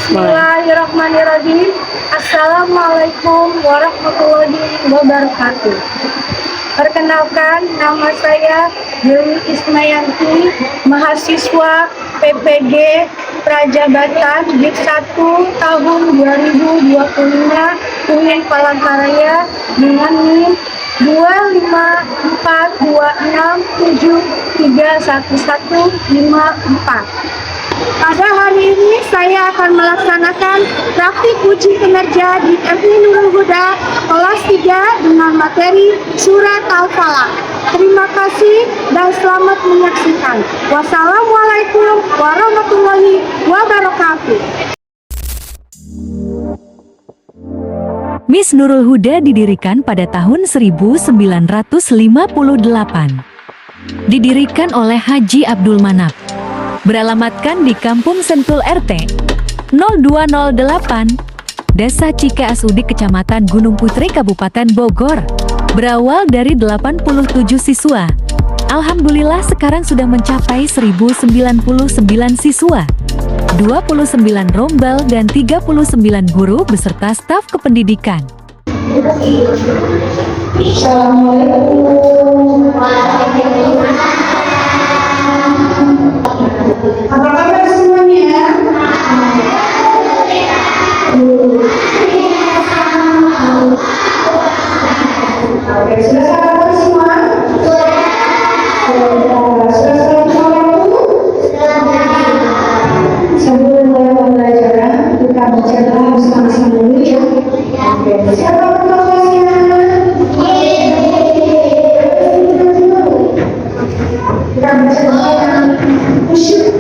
Bismillahirrahmanirrahim. Assalamualaikum warahmatullahi wabarakatuh. Perkenalkan, nama saya Dewi Ismayanti, mahasiswa PPG Prajabatan DIP 1 tahun 2025 UIN Palangkaraya dengan NIM 25426731154. Pada hari ini saya akan melaksanakan praktik uji kinerja di FI Nurul Huda kelas 3 dengan materi surat Al-Falaq. Terima kasih dan selamat menyaksikan. Wassalamualaikum warahmatullahi wabarakatuh. Miss Nurul Huda didirikan pada tahun 1958. Didirikan oleh Haji Abdul Manap. Beralamatkan di Kampung Sentul RT 0208, Desa Cikeas Udik, Kecamatan Gunung Putri, Kabupaten Bogor. Berawal dari 87 siswa, alhamdulillah sekarang sudah mencapai 1099 siswa, 29 rombal dan 39 guru beserta staf kependidikan. Assalamualaikum warahmatullahi wabarakatuh. Apa kabar semuanya? Oke, sudah sarapan semua? Sudah salam sebelum mulai pembelajaran kita baca bersama-sama dulu ya. Oke, siapa kelasnya? Kita baca usyuk.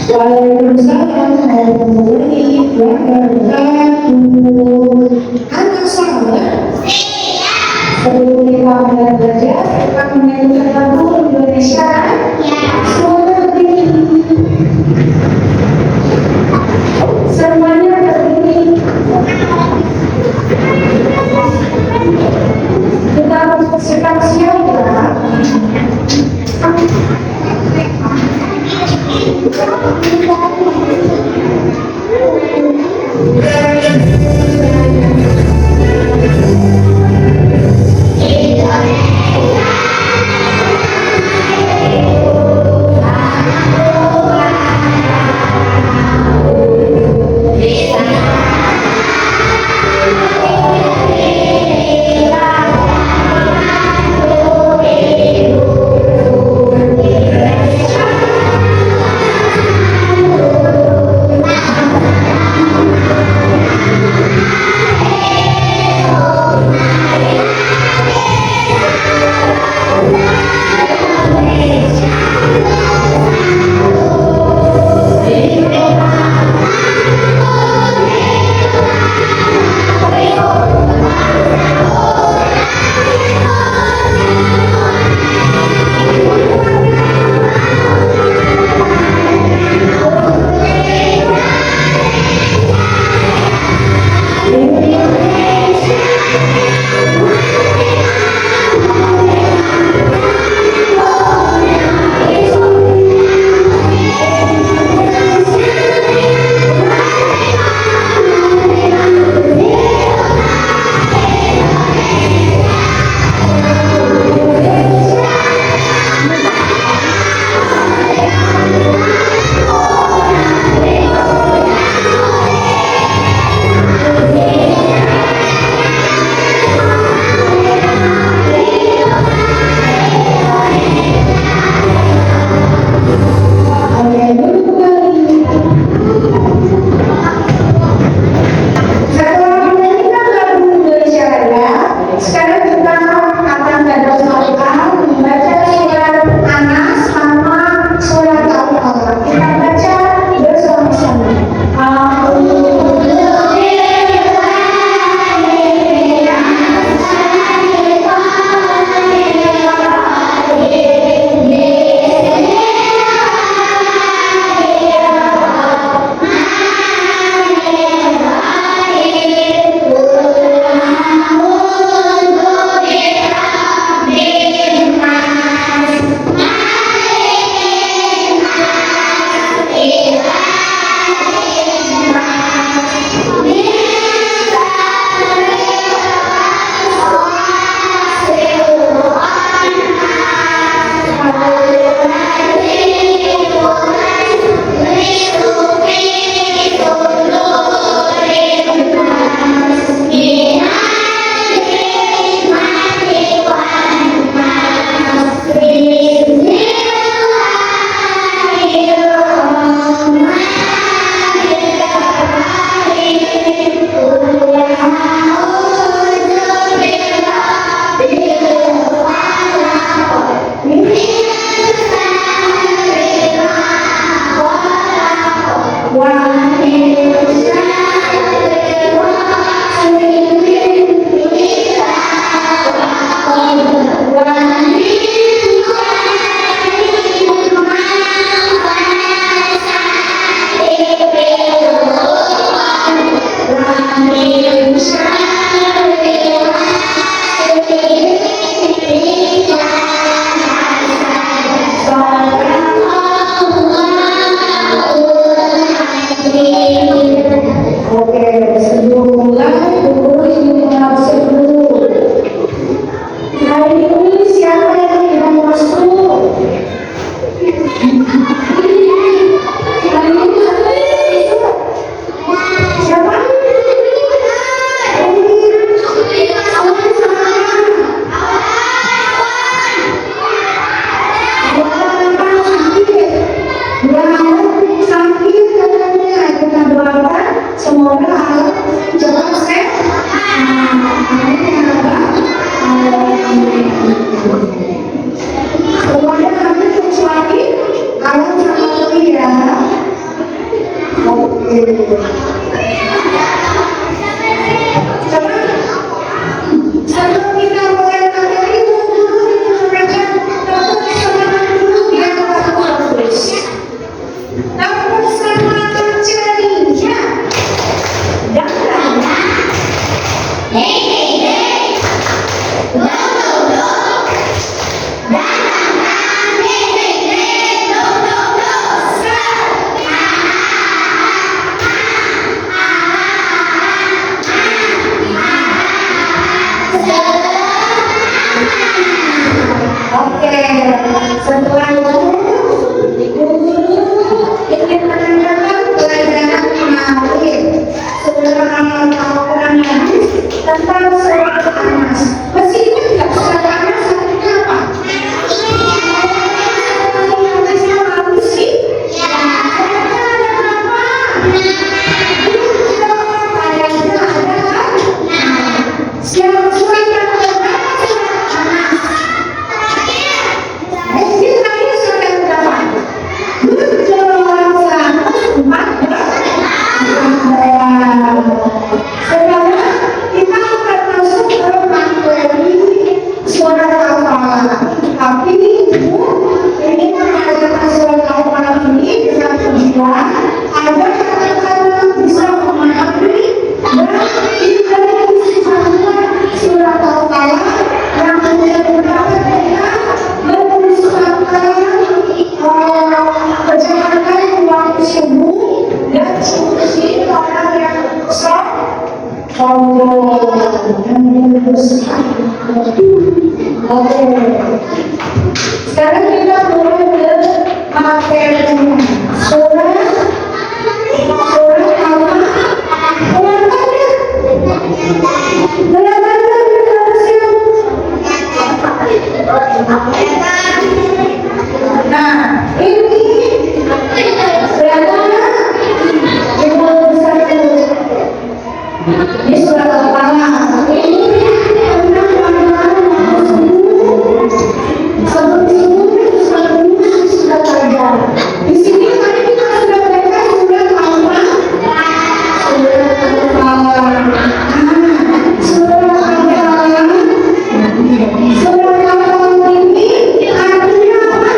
Waalaikumsalam warahmatullahi wabarakatuh. Anak saya sebelum kita mulai belajar, kita menyanyikan lagu Indonesia. Semuanya berdiri. Semuanya berdiri. Kita harus siap-siap ya. Sebelum kita mulai materi, dulu kita tetap semangat dulu biar kita bagus. Tetap semangat ceria dan ramah. Hey hey hey, go go go, dan ramah. Hey hey hey, go go go, Oke, setelah itu guru ingin menanyakan pelajaran kemarin. Saudara tahu Quran hadis tentang surat Al-Anas. Masih ingat nggak surat Al-Anas artinya apa? Hadisnya apa sih? Ya. Ayatnya ada berapa? Ayatnya ada. Siapa surat yang berapa? Surat Al-Anas. Sekarang kita akan masuk ke materi surat Al-Falaq. Tapi ibu ini mengajarkan surat Al-Falaq ini dengan tujuan agar kata-kata bisa memahami dan tidak disisahkan surat Al-Falaq yang kemudian dapat kita menuliskan kejahatan uang subuh dan suci orang yang besar. Oke. Sekarang kita mulai ke materinya. Surat apa? Nah, ini ini surat Al-Falaq. Ini tentang bagaimana sebelum sudah belajar. Di sini tadi kita sudah belajar surat Al-Falaq. Surat Al-Falaq ini artinya apa?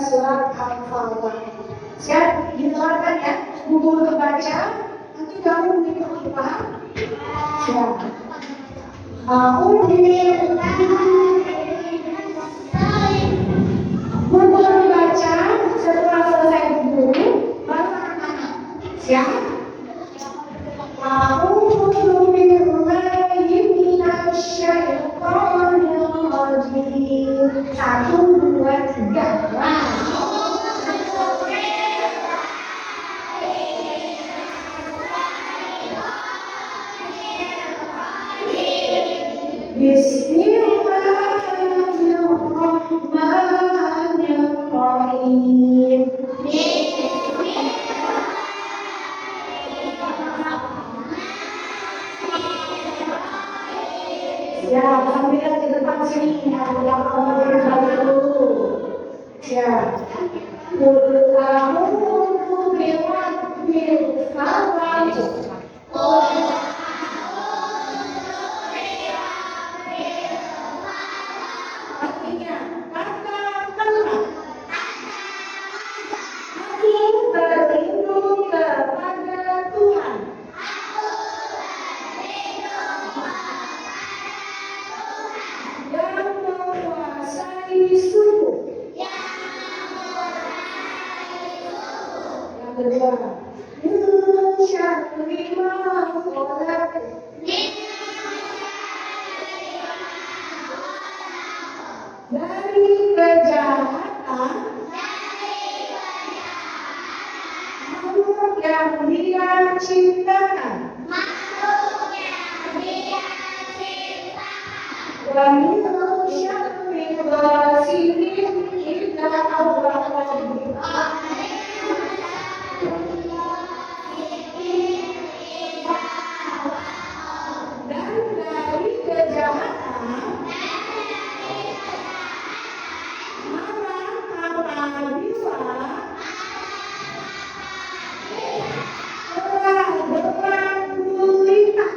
Surat Al-Falaq. Siap, didengarkan ya. Guru kebaca, nanti kamu mengikuti paham. Siap. Guru kebaca setelah selesai guru, baru anak-anak. Siap. A'udzu billahi minasyaitonir rajim. 1, 2, 3. Bismillahirrahmanirrahim. Ya, sambil di depan sini ada kamu dulu. Ya. Qul a'udzu birabbil falaq. Artinya, katakanlah aku berlindung kepada Tuhan yang menguasai suku. Yang kedua, min syarri ma khalaq. kejahatan makhluk yang Dia ciptakan. Wa min syarri ghasidin idza waqab. Dan dari kejahatan marah apabila telah bergulita.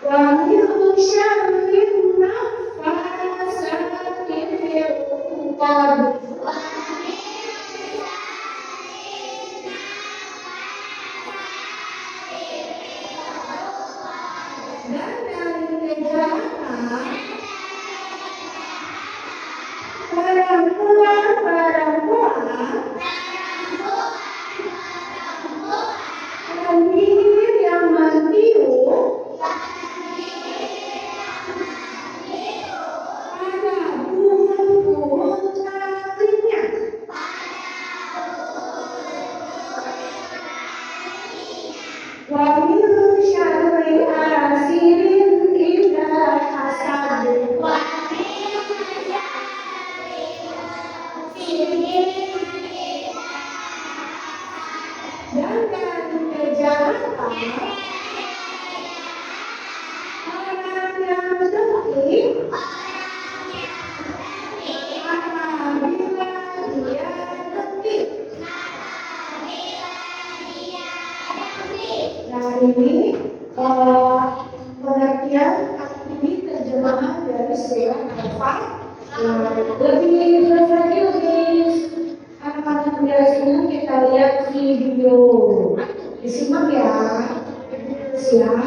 Wa min syarri naffasati fil 'uqad. Dan dari kejahatan perempuan penyihir yang menipu pada buhun-buhun kakinya. Wa min syarri hasidin idza hasad. Dan dari kejahatan orang yang sedih apabila dia letih. Nah ini pengertian ini terjemahan dari surat Al-Fatihah. Lebih jelas lagi anak-anak muda semua kita lihat video. Disimak ya. Siap.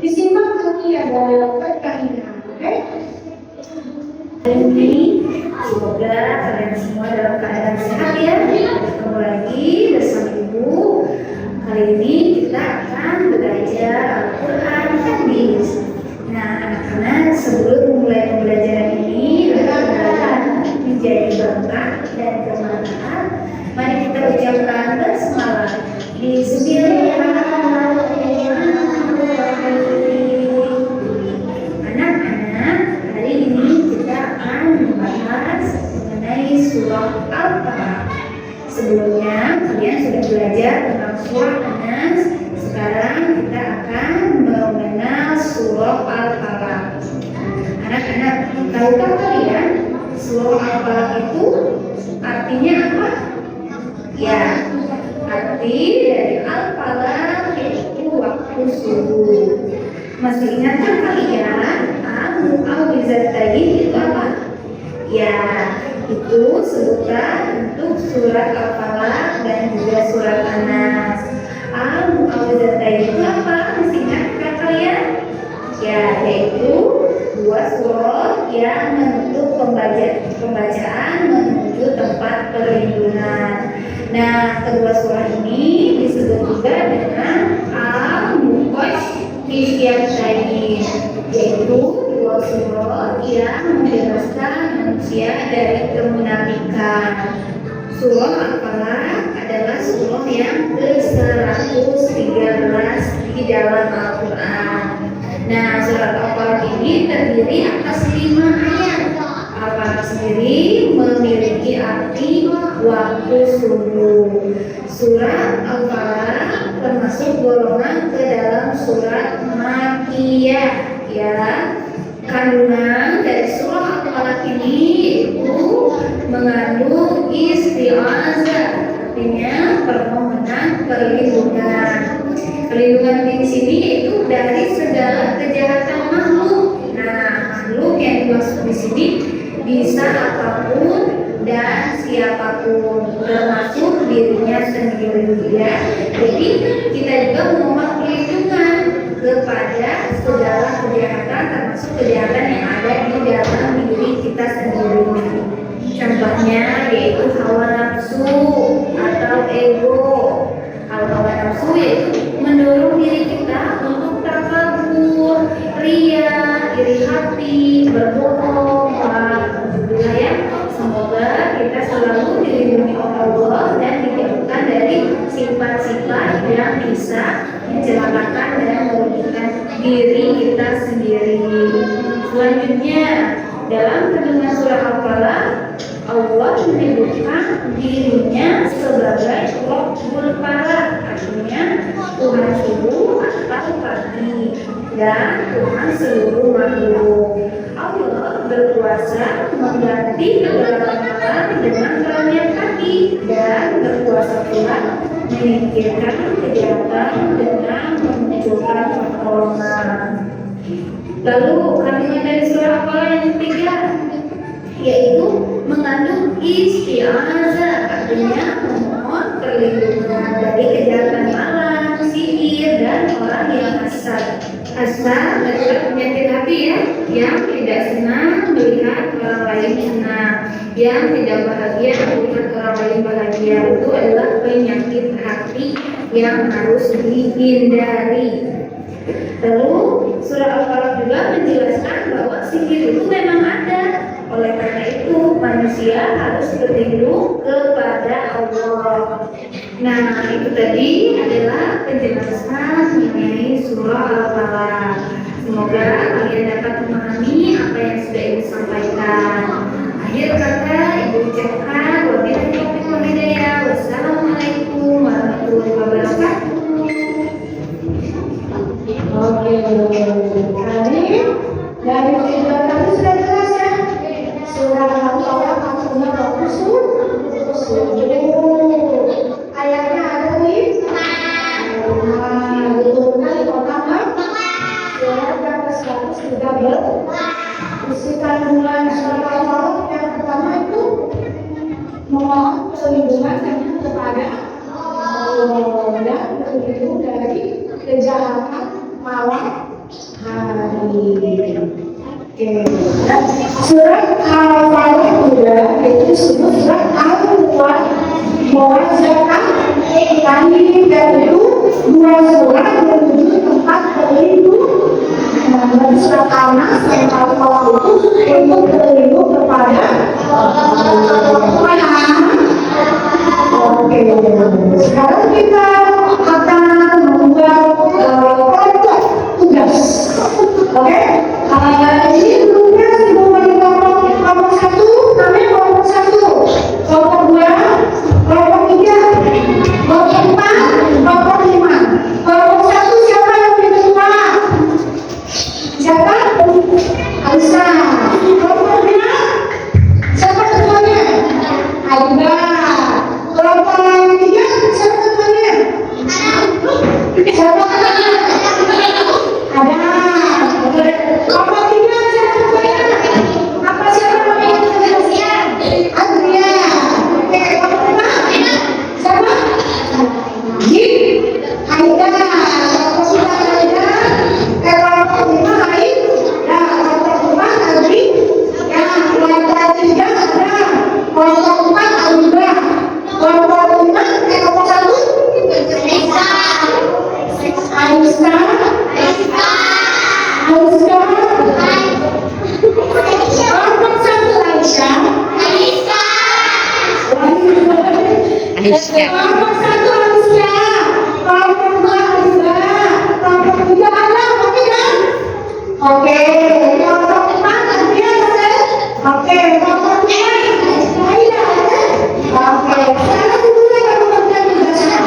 Disimak nanti ada pertanyaan, oke? Ini semoga kalian semua dalam keadaan sehat ya. Ketemu lagi bersama Ibu. Kali ini kita akan belajar Al-Quran hadis. Nah, anak-anak sebelum mulai pembelajaran ini akan menjadi berkah dan bermanfaat. Mari kita ucapkan basmalah. Bismillahirrahmanirrahim. Anak-anak, hari ini kita akan membahas mengenai surah Al-Falaq. Sebelumnya kalian sudah belajar tentang surah An-Nas. Sekarang kita akan mengenal surah Al-Falaq. Anak-anak, tahukah kalian surah Al-Falaq itu artinya apa? Ya, arti dari Al-Falaq yaitu waktu subuh. Masih ingatkah kalian Al-Mu'awwidhatayn itu apa? Ya, itu sebutan untuk surat Al-Falaq dan juga surat An-Nas. Al-Mu'awwidhatayn itu apa? Masih ingatkah kalian? Ya, yaitu dua surah yang menutup pembacaan menuju tempat perlindungan. Nah, kedua surah ini disebut juga dengan Al-Muqasshifatain, yaitu dua surah yang membebaskan manusia dari kemunafikan. Surah Al-Falaq adalah surah yang ke-113 di dalam Al-Quran. Nah, surat Al-Falaq ini terdiri atas 5 ayat. Al-Falaq sendiri memiliki arti waktu subuh. Surat Al-Falaq termasuk golongan ke dalam surat Makkiyah, ya. Kandungan dari surah Al-Falaq ini itu mengandung isti'azah, artinya permohonan perlindungan. Perlindungan di sini itu dari segala kejahatan makhluk. Nah, makhluk yang dimaksud di sini bisa apapun dan siapapun, termasuk dirinya sendiri, ya. Jadi kita juga memohon perlindungan kepada segala kejahatan, termasuk kejahatan yang ada di dalam diri kita sendiri. Contohnya yaitu hawa nafsu atau ego. Kalau hawa nafsu yaitu mendorong diri kita untuk takabur bisa mencelakakan dan merugikan diri kita sendiri. Selanjutnya, dalam kandungan surah Al-Falaq, Allah menyebutkan dirinya sebagai Rabbul Falaq, artinya Tuhan subuh atau pagi dan Tuhan seluruh makhluk. Allah berkuasa mengganti kegelapan malam dengan terangnya pagi dan berkuasa pula menyingkirkan kejahatan dengan memunculkan pertolongan. Lalu kandungan dari surah Al-Falaq yang ketiga yaitu mengandung isti'azah, artinya memohon perlindungan dari kejahatan malam, sihir, dan orang yang hasad. Hasad adalah penyakit hati yang tidak senang melihat orang lain senang, yang tidak bahagia melihat orang lain bahagia. Itu adalah penyakit hati yang harus dihindari. Lalu surah Al-Falaq juga menjelaskan bahwa sihir itu memang ada. Oleh karena itu manusia harus berlindung kepada Allah. Nah, itu tadi adalah penjelasan mengenai surah Al-Falaq. Semoga kalian dapat memahami apa yang sudah Ibu sampaikan. Akhir kata Ibu ucapkan wabillahi taufiq wal hidayah. Wassalamualaikum warahmatullahi wabarakatuh. Oke, tadi dari video tadi sudah jelas ya. Surah Al-Falaq maksudnya fokus. Ayatnya ada nih. Diturunkan di kota surat yang ke-113. Isi kandungan surah Al-Falaq yang pertama itu memohon perlindungan kepada Allah dan berlindung dari kejahatan malam hari. Surat Al-Falaq juga itu disebut surat Al-Mulk, Muwazzaqah. Tadi itu dua surat menuju tempat berlindung. Nah, surat Al-Nas dan Al-Falaq itu untuk berlindung kepada Tuhan. Oke, sekarang kita akan membuat kelompok tugas. Oke, ini grupnya dimulai kelompok 1, namanya kelompok 1, kelompok 2, kelompok 3, kelompok 4, kelompok 5. Kelompok 1 siapa yang lebih ketua? Siapa? Aisyah. Kelompok 5 siapa ketuanya? Aida. Kelompok 3 siapa ketuanya? Siapa ketuanya? Ada. Kelompok 3 siapa ketuanya? Apa siapa namanya? Adria. Oke, kelompok 5 siapa? Aida. Kelompok 4 Aida. Kelompok 5 Aida. Kelompok 4 Adri. Ya, kelompok 3 ada. Kelompok 4 Aida. Kelompok 5 kelompok 1 Aisyah. Kelompok 1 Aisyah. Kelompok 1 Aisyah. Kelompok 2 Aida. Kelompok 3 Ana, oke kan? Oke, kelompok 4 Adrian ada? Oke, kelompok 5 Aida ada? Oke, sekarang dulu yang mengerjakan tugasnya.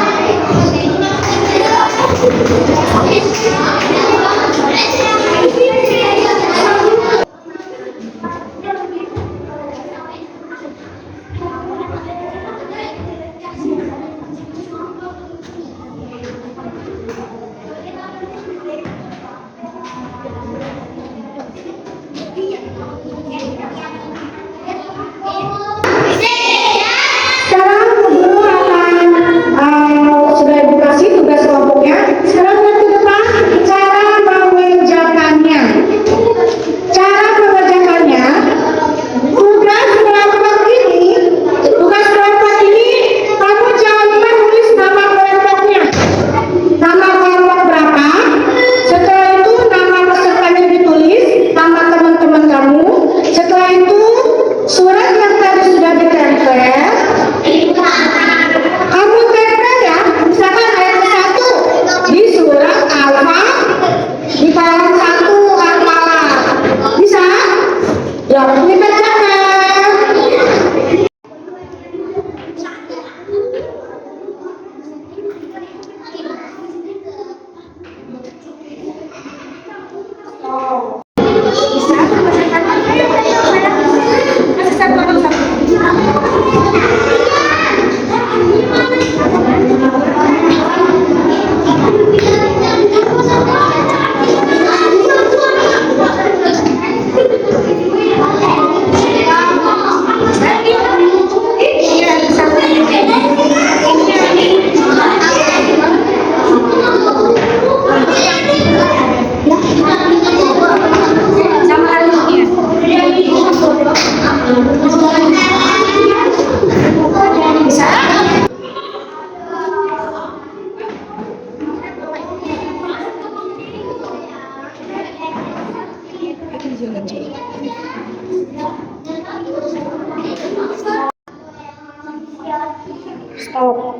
Stop.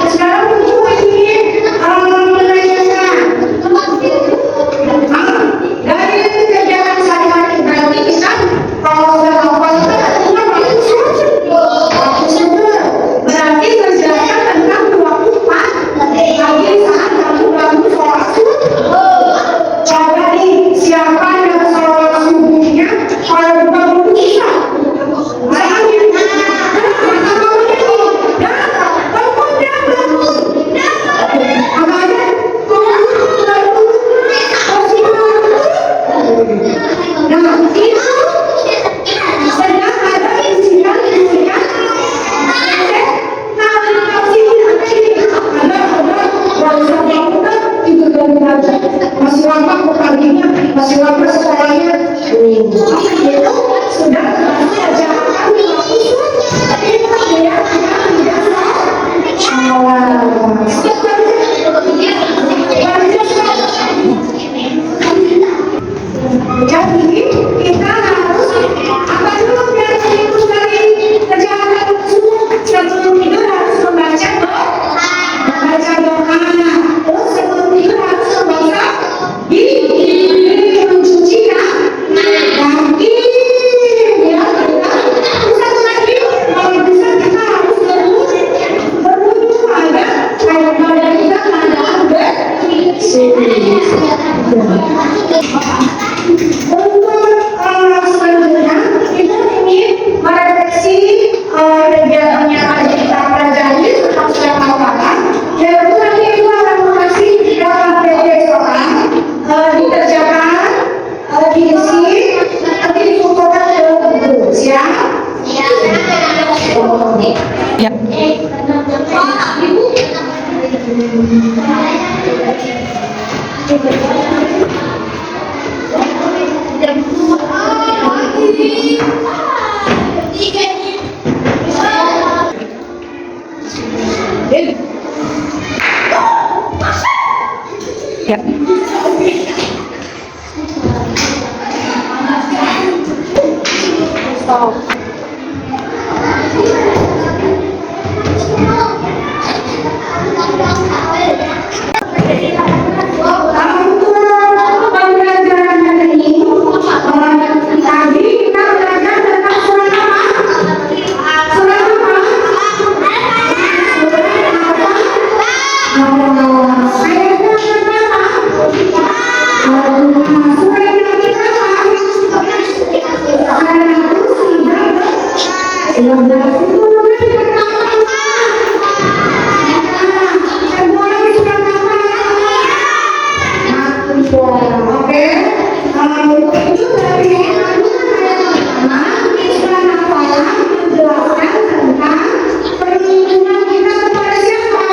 Sekarang Ya. Pembelajaran hari ini, tadi kita belajar tentang surat apa? Surat apa? Ayat yang pertama. Surat yang pertama. Oke, itu dari surat Al-Falaq menjelaskan tentang perlindungan kita kepada siapa?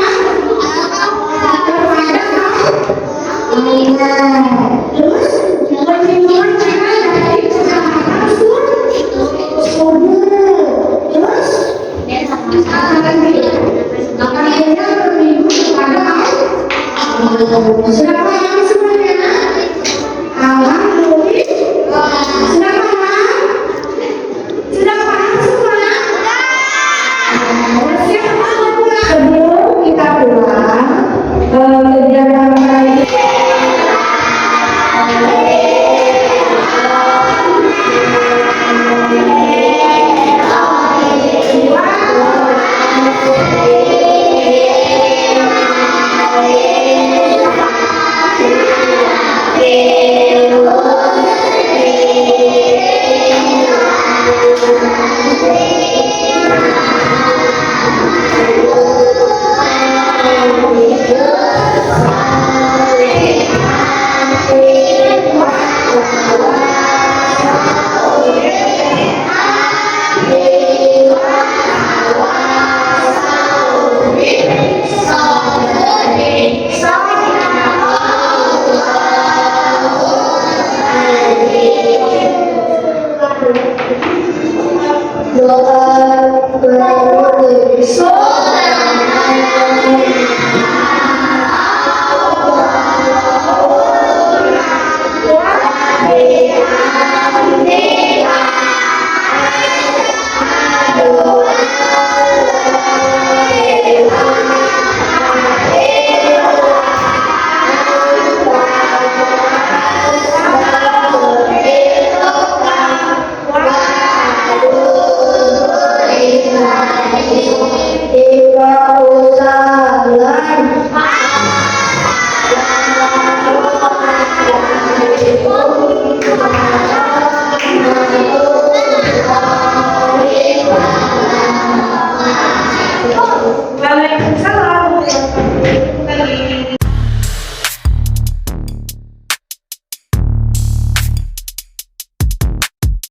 Kepada Allah. Terus perlindungan kita dari kejahatan subuh. Terus akan kita berlindung kepada Allah.